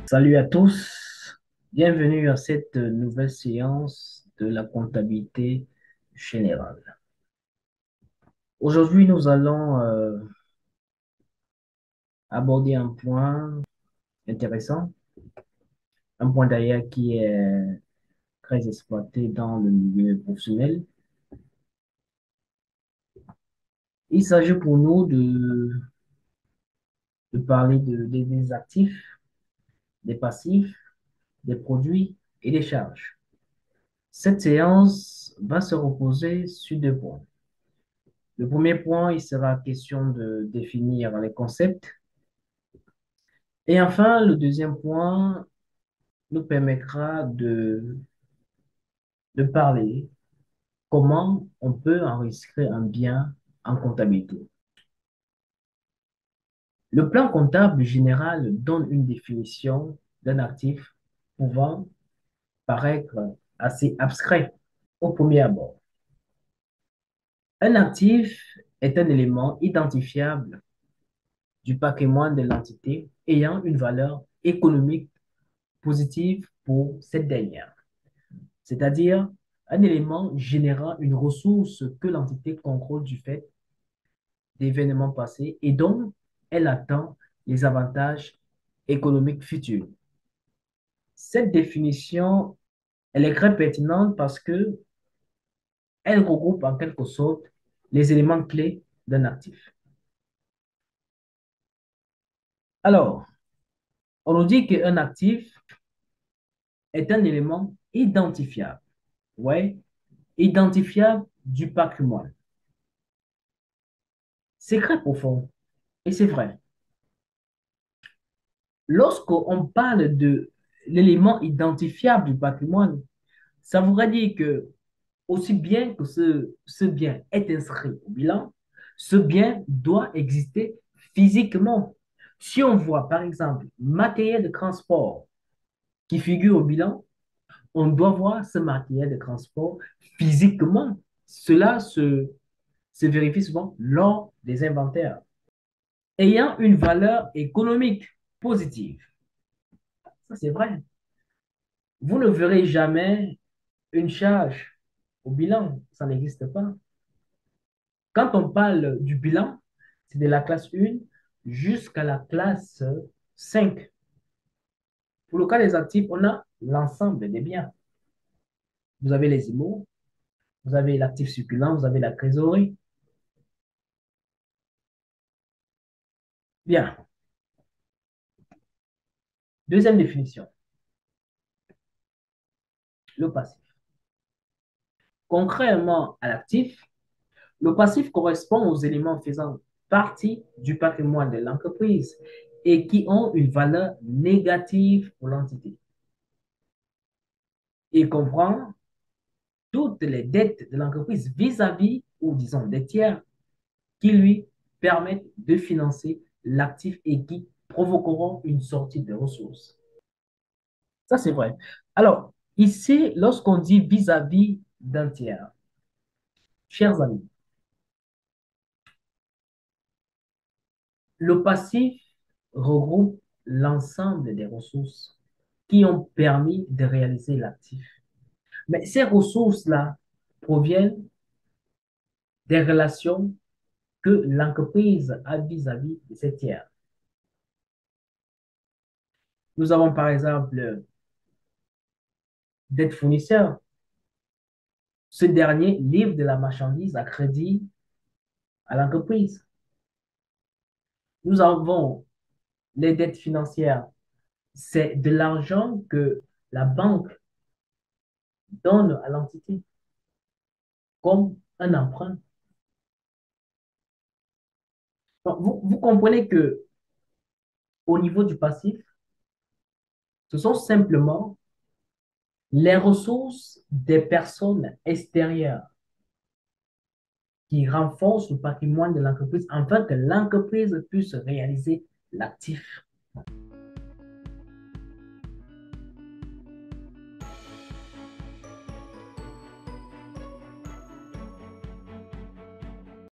Salut à tous, bienvenue à cette nouvelle séance de la comptabilité générale. Aujourd'hui, nous allons aborder un point intéressant, un point d'ailleurs qui est très exploité dans le milieu professionnel. Il s'agit pour nous de parler des actifs, des passifs, des produits et des charges. Cette séance va se reposer sur deux points. Le premier point, il sera question de définir les concepts. Et enfin, le deuxième point nous permettra de parler comment on peut enregistrer un bien en comptabilité. Le plan comptable général donne une définition d'un actif pouvant paraître assez abstrait au premier abord. Un actif est un élément identifiable du patrimoine de l'entité ayant une valeur économique positive pour cette dernière, c'est-à-dire un élément générant une ressource que l'entité contrôle du fait d'événements passés et dont elle attend les avantages économiques futurs. Cette définition, elle est très pertinente parce que elle regroupe en quelque sorte les éléments clés d'un actif. Alors, on nous dit qu'un actif est un élément identifiable, ouais, identifiable du patrimoine. C'est très profond et c'est vrai. Lorsqu'on parle de l'élément identifiable du patrimoine, ça voudrait dire que aussi bien que ce bien est inscrit au bilan, ce bien doit exister physiquement. Si on voit, par exemple, matériel de transport qui figure au bilan, on doit voir ce matériel de transport physiquement. Cela se vérifie souvent lors des inventaires. Ayant une valeur économique positive. Ça, c'est vrai. Vous ne verrez jamais une charge au bilan. Ça n'existe pas. Quand on parle du bilan, c'est de la classe 1 jusqu'à la classe 5. Pour le cas des actifs, on a l'ensemble des biens. Vous avez les IMO, vous avez l'actif circulant, vous avez la trésorerie. Bien. Deuxième définition, le passif. Contrairement à l'actif, le passif correspond aux éléments faisant partie du patrimoine de l'entreprise et qui ont une valeur négative pour l'entité. Il comprend toutes les dettes de l'entreprise vis-à-vis ou disons des tiers qui lui permettent de financer l'actif et qui provoqueront une sortie de ressources. Ça, c'est vrai. Alors, ici, lorsqu'on dit vis-à-vis d'un tiers, chers amis, le passif regroupe l'ensemble des ressources qui ont permis de réaliser l'actif. Mais ces ressources-là proviennent des relations que l'entreprise a vis-à-vis de ses tiers. Nous avons par exemple d'être fournisseur. Ce dernier livre de la marchandise à crédit à l'entreprise. Nous avons les dettes financières. C'est de l'argent que la banque donne à l'entité comme un emprunt. Donc, vous comprenez que au niveau du passif, ce sont simplement les ressources des personnes extérieures qui renforcent le patrimoine de l'entreprise afin que l'entreprise puisse réaliser l'actif.